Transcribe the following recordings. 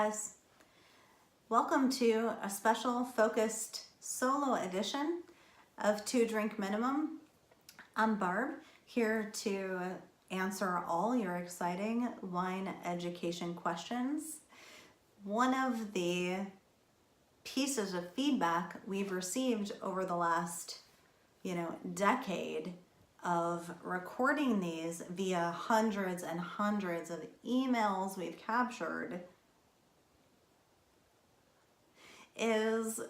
guys. Welcome to a special focused solo edition of 2 Drink Minimum. I'm Barb, here to answer all your exciting wine education questions. One of the pieces of feedback we've received over the last, decade of recording these via hundreds and hundreds of emails we've captured is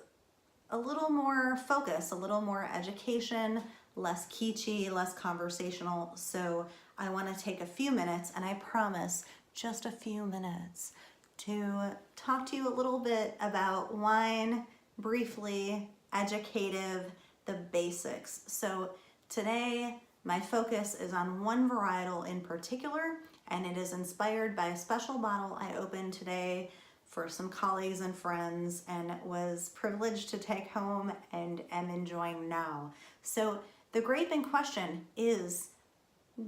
a little more focus, a little more education, less kitschy, less conversational. So I want to take a few minutes, and I promise just a few minutes, to talk to you a little bit about wine, briefly, educative, the basics. So today my focus is on one varietal in particular, and it is inspired by a special bottle I opened today for some colleagues and friends and was privileged to take home and am enjoying now. So the grape in question is,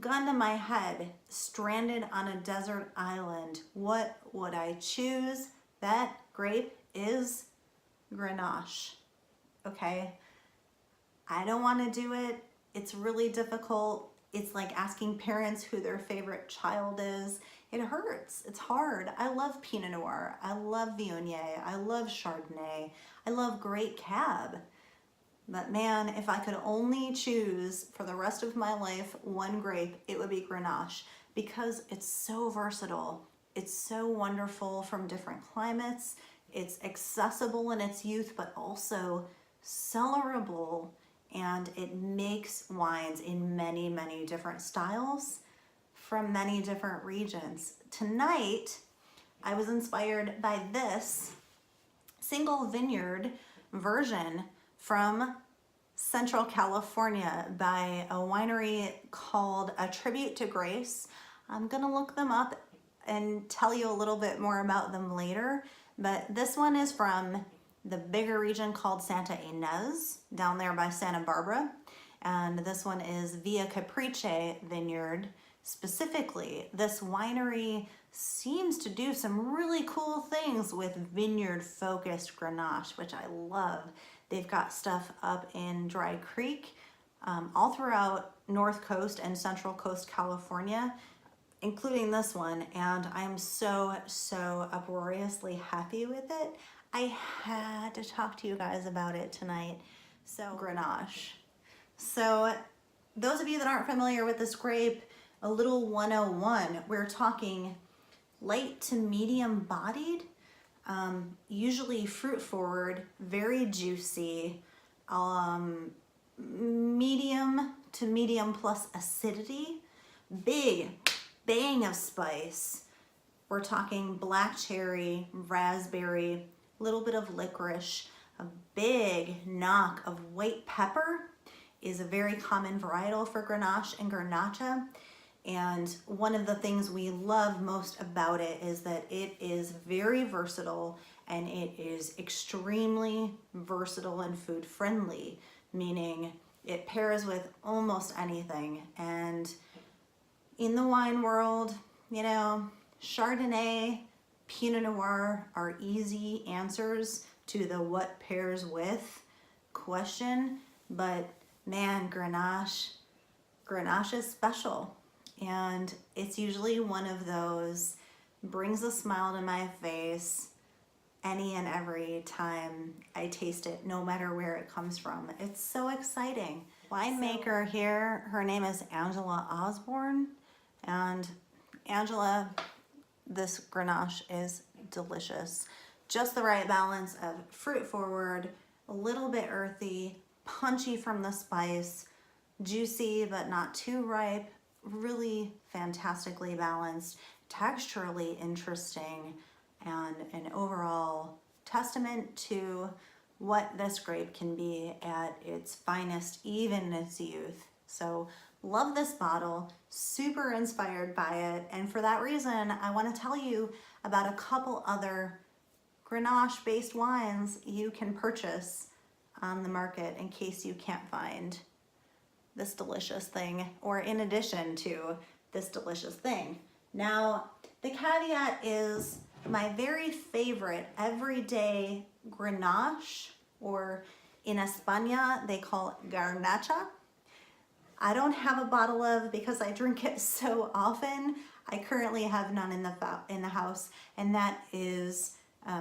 gun to my head, stranded on a desert island, what would I choose? That grape is Grenache. Okay, I don't want to do it. It's really difficult. It's like asking parents who their favorite child is. It hurts. It's hard. I love Pinot Noir. I love Viognier. I love Chardonnay. I love Great Cab. But man, if I could only choose for the rest of my life one grape, it would be Grenache, because it's so versatile. It's so wonderful from different climates. It's accessible in its youth, but also cellarable, and it makes wines in many, many different styles from many different regions. Tonight, I was inspired by this single vineyard version from Central California by a winery called A Tribute to Grace. I'm gonna look them up and tell you a little bit more about them later, but this one is from the bigger region called Santa Ynez, down there by Santa Barbara, and this one is Via Caprice Vineyard. Specifically, this winery seems to do some really cool things with vineyard-focused Grenache, which I love. They've got stuff up in Dry Creek, all throughout North Coast and Central Coast California, including this one, and I'm so uproariously happy with it. I had to talk to you guys about it tonight. So Grenache. So those of you that aren't familiar with this grape, a little 101, we're talking light to medium bodied, usually fruit forward, very juicy, medium to medium plus acidity, big bang of spice. We're talking black cherry, raspberry, little bit of licorice, a big knock of white pepper is a very common varietal for Grenache and Grenache. And one of the things we love most about it is that it is very versatile, and it is extremely versatile and food friendly, meaning it pairs with almost anything. And in the wine world, Chardonnay, Pinot Noir are easy answers to the what pairs with question, but man, Grenache is special. And it's usually one of those, brings a smile to my face any and every time I taste it, no matter where it comes from. It's so exciting. Winemaker here, her name is Angela Osborne, and Angela, this Grenache is delicious. Just the right balance of fruit forward, a little bit earthy, punchy from the spice, juicy but not too ripe, really fantastically balanced, texturally interesting, and an overall testament to what this grape can be at its finest, even in its youth. So love this bottle, super inspired by it, and for that reason I want to tell you about a couple other Grenache based wines you can purchase on the market in case you can't find this delicious thing, or in addition to this delicious thing. Now, the caveat is My very favorite everyday Grenache, or in España they call it Garnacha. I don't have a bottle of because I drink it so often. I currently have none in the house, and that is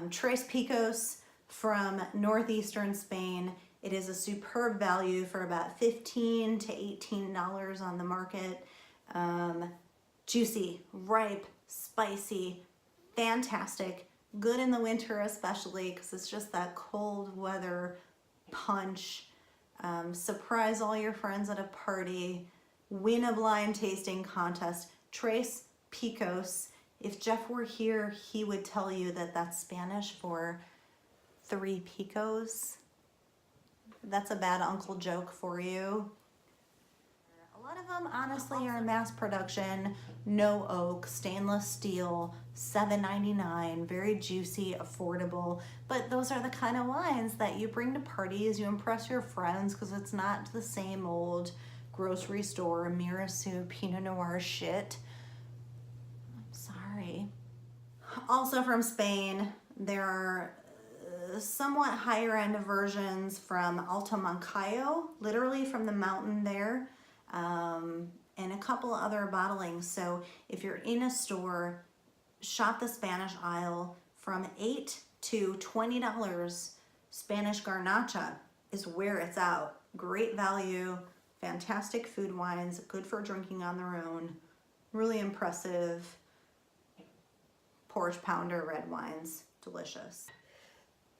Tres Picos from northeastern Spain. It is a superb value for about $15 to $18 on the market. Juicy, ripe, spicy, fantastic, good in the winter especially because it's just that cold weather punch. Surprise all your friends at a party, win a blind tasting contest. Tres Picos. If Jeff were here, he would tell you that that's Spanish for 3 picos. That's a bad uncle joke for you. A lot of them honestly are mass production, no oak, stainless steel, $7.99, very juicy, affordable. But those are the kind of wines that you bring to parties, you impress your friends because it's not the same old grocery store Mirasu Pinot Noir shit. I'm sorry. Also from Spain, there are somewhat higher end versions from Alto Moncayo, literally from the mountain there. And a couple other bottlings. So if you're in a store, shop the Spanish aisle. From $8 to $20, Spanish Garnacha is where it's out. Great value, fantastic food wines, good for drinking on their own, really impressive porch pounder red wines, delicious.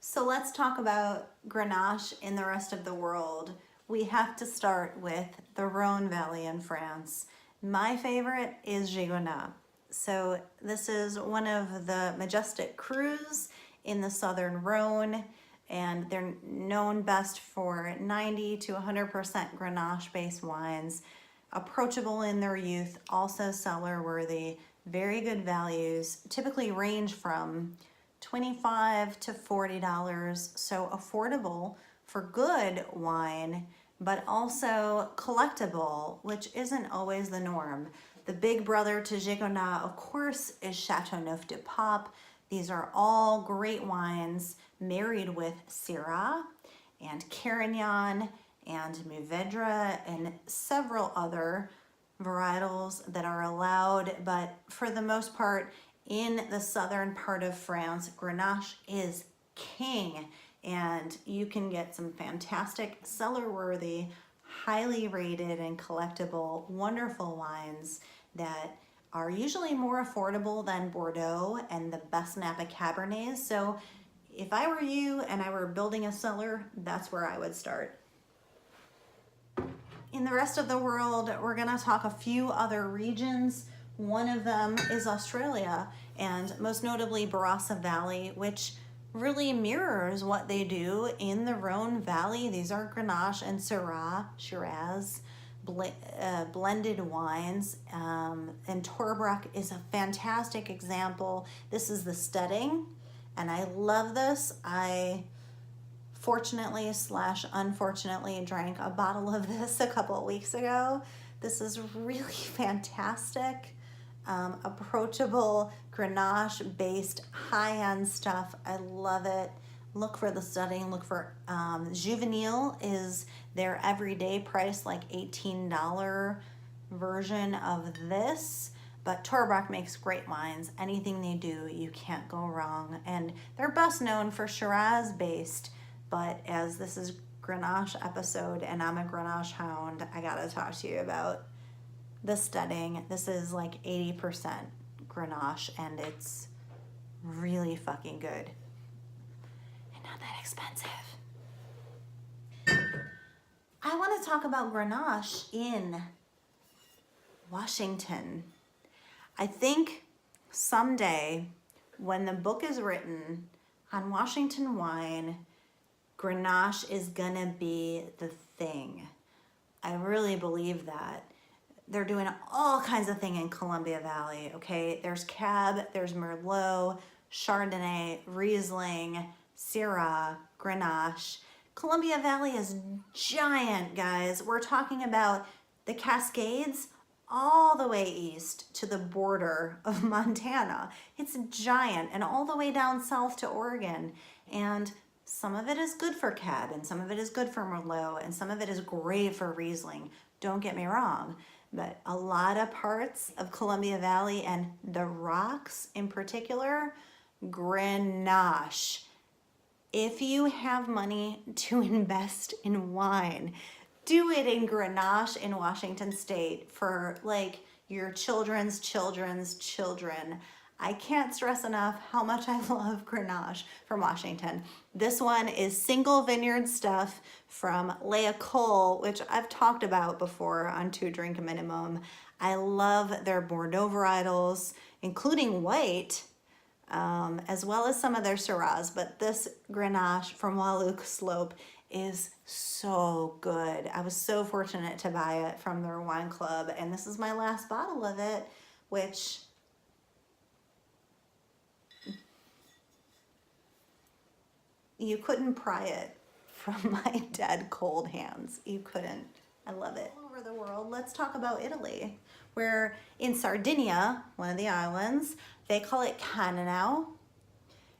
So let's talk about Grenache in the rest of the world. We have to start with the Rhone Valley in France. My favorite is Gigonnet. So this is one of the majestic crus in the southern Rhone, and they're known best for 90 to 100% Grenache-based wines, approachable in their youth, also cellar-worthy, very good values, typically range from $25 to $40, so affordable for good wine, but also collectible, which isn't always the norm. The big brother to Gigonnet, of course, is Châteauneuf-du-Pape. These are all great wines married with Syrah and Carignan and Mourvedre and several other varietals that are allowed, but for the most part, in the southern part of France, Grenache is king, and you can get some fantastic cellar-worthy, highly rated and collectible, wonderful wines that are usually more affordable than Bordeaux and the best Napa Cabernets. So if I were you and I were building a cellar, that's where I would start. In the rest of the world, we're gonna talk a few other regions. One of them is Australia, and most notably Barossa Valley, which really mirrors what they do in the Rhone Valley. These are Grenache and Shiraz blended wines, and Torbreck is a fantastic example. This is the Stedding, and I love this. I fortunately / unfortunately drank a bottle of this a couple of weeks ago. This is really fantastic. Approachable Grenache based high-end stuff. I love it. Look for the Stedding. Look for Juvenile is their everyday price, like $18 version of this. But Torbreck makes great wines. Anything they do, you can't go wrong. And they're best known for Shiraz based, but as this is Grenache episode and I'm a Grenache hound, I gotta talk to you about the Stedding. This is like 80% Grenache, and it's really fucking good and not that expensive. I want to talk about Grenache in Washington. I think someday when the book is written on Washington wine, Grenache is gonna be the thing. I really believe that. They're doing all kinds of things in Columbia Valley, okay? There's Cab, there's Merlot, Chardonnay, Riesling, Syrah, Grenache. Columbia Valley is giant, guys. We're talking about the Cascades all the way east to the border of Montana. It's giant, and all the way down south to Oregon. And some of it is good for Cab, and some of it is good for Merlot, and some of it is great for Riesling. Don't get me wrong, but a lot of parts of Columbia Valley and the rocks in particular, Grenache. If you have money to invest in wine, do it in Grenache in Washington State for like your children's children's children. I can't stress enough how much I love Grenache from Washington. This one is single vineyard stuff from Cole, which I've talked about before on Two Drink Minimum. I love their Bordeaux varietals, including white, as well as some of their Syrahs, but this Grenache from Walluk Slope is so good. I was so fortunate to buy it from their wine club, and this is my last bottle of it, which you couldn't pry it from my dead cold hands. You couldn't. I love it. All over the world, let's talk about Italy, where in Sardinia, one of the islands, they call it Cananao.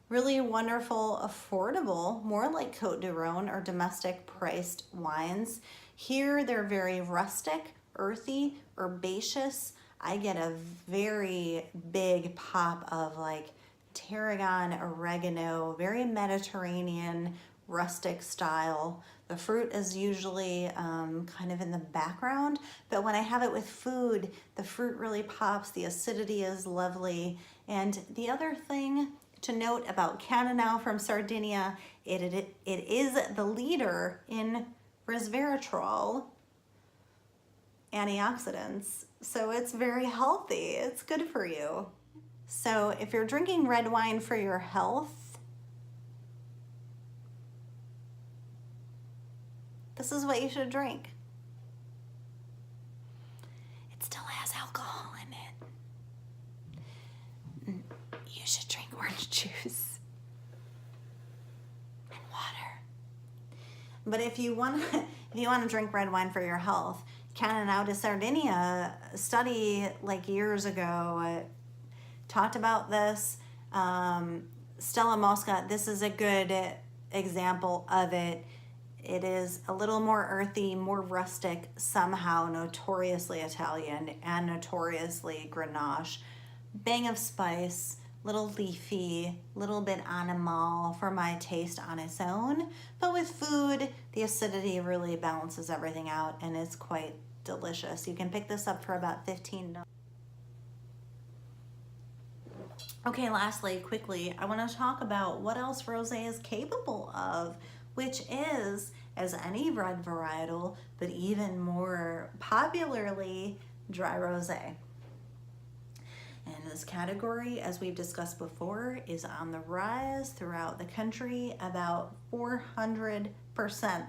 Really wonderful, affordable, more like Côte du Rhône or domestic priced wines. Here they're very rustic, earthy, herbaceous. I get a very big pop of like tarragon, oregano, very Mediterranean, rustic style. The fruit is usually kind of in the background, but when I have it with food, the fruit really pops. The acidity is lovely. And the other thing to note about Cananao from Sardinia, it is the leader in resveratrol antioxidants. So it's very healthy. It's good for you. So if you're drinking red wine for your health, this is what you should drink. It still has alcohol in it. You should drink orange juice and water. But if you want to drink red wine for your health, Cananao de Sardinia study like years ago talked about this. Stella Mosca, this is a good example of it. It is a little more earthy, more rustic, somehow notoriously Italian and notoriously Grenache. Bang of spice, little leafy, little bit animal for my taste on its own. But with food, the acidity really balances everything out and it's quite delicious. You can pick this up for about $15. Okay, lastly, quickly, I want to talk about what else rosé is capable of, which is, as any red varietal, but even more popularly, dry rosé. And this category, as we've discussed before, is on the rise throughout the country, about 400%.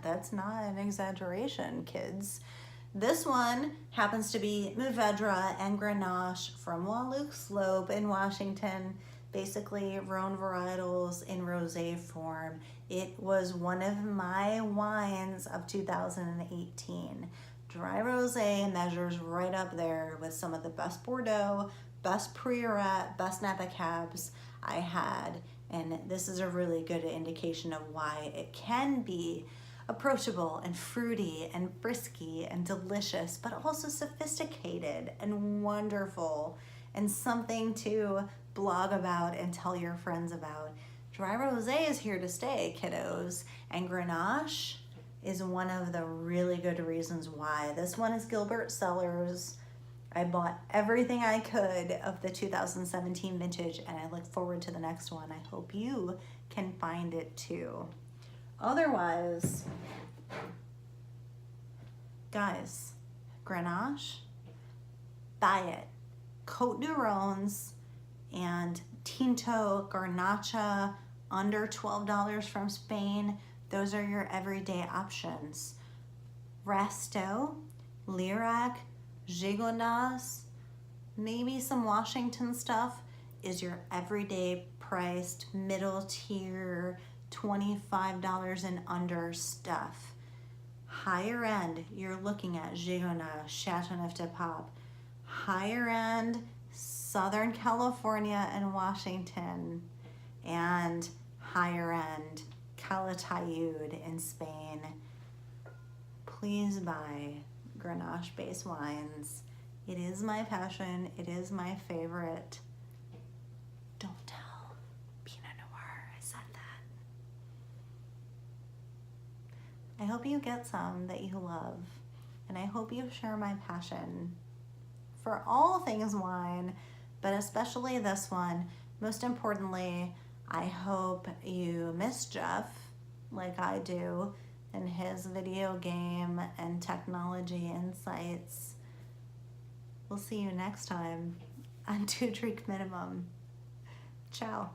That's not an exaggeration, kids. This one happens to be Mourvedre and Grenache from Walluk Slope in Washington, basically Rhone varietals in rosé form. It was one of my wines of 2018. Dry rosé measures right up there with some of the best Bordeaux, best Priorat, best Napa Cabs I had, and this is a really good indication of why it can be approachable and fruity and frisky and delicious, but also sophisticated and wonderful and something to blog about and tell your friends about. Dry rosé is here to stay, kiddos, and Grenache is one of the really good reasons why. This one is Gilbert Cellars. I bought everything I could of the 2017 vintage and I look forward to the next one. I hope you can find it too. Otherwise, guys, Grenache, buy it. Côte du Rhônes and Tinto, Garnacha, under $12 from Spain. Those are your everyday options. Resto, Lirac, Gigondas, maybe some Washington stuff is your everyday priced middle tier $25 and under stuff. Higher end, you're looking at Gigondas, Chateauneuf de Pape, higher end Southern California and Washington, and higher end Calatayud in Spain. Please buy Grenache based wines. It is my passion. It is my favorite. Don't tell Pinot Noir I said that. I hope you get some that you love, and I hope you share my passion for all things wine, but especially this one. Most importantly, I hope you miss Jeff like I do and his video game and technology insights. We'll see you next time on 2 Drink Minimum. Ciao.